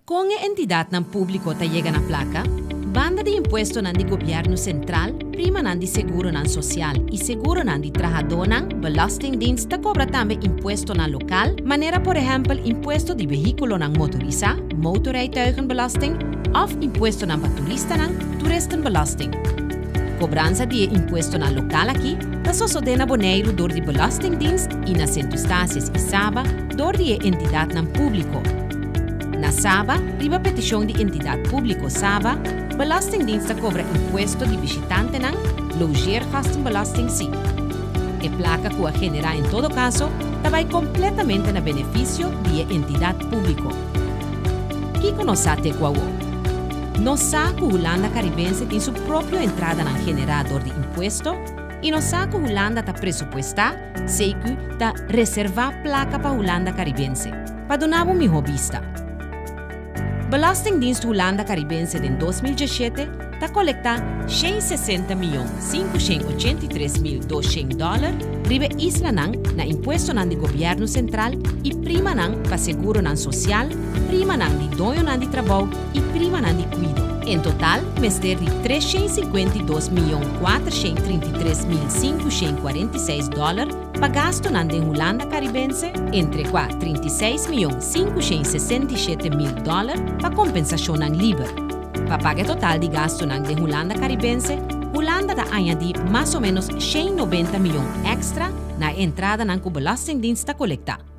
Kung a entidad ng publiko ta llega na plaka, banda di impuesto ng di gobyerno sentral, prima ng di seguro ng sosyal y seguro ng di trabajador ng belastingdienst ta cobra tambe impuesto ng lokal, manera por ejemplo impuesto di vehikulo ng motorisa, motorrijtuigenbelasting, of impuesto ng turista ng toeristenbelasting. Cobranza di impuesto ng lokal aqui, ta sosodena boneiro door di belastingdienst y na centustasies y saba door di entidad ng publiko. Na Saba, riba petisyon di entidad publiko Saba, belastingdienst cobra impuesto di visitante ng logeergastenbelasting si. E placa que genera en todo caso, tabay completamente na beneficio di entidad publiko. Kiko no sate kwawo. No sa que Holanda Caribense tiene su propia entrada ng generador de impuesto y no sa que Holanda ta presupuesta, sei que ta reserva placa pa Holanda Caribense. Pa donavo mi hobista. Belastingdienst Holanda Caribense in 2017 ta collecta $660.583.200 ribe isla nang na impuesto ng di gobyerno sentral y prima nang paseguro ng sosyal, prima nang di doyo ng di trabaho y prima nang di cuido. En total, mester di $350.433.546 pagasto ng di Holanda Caribense entre qua $36.567.000 pa kompensasyon ng liber. Papaga total di gasto ng de Holanda Caribense, Holanda da añadi más o menos $190 milyon extra na entrada ng belastingdienst ta kolekta.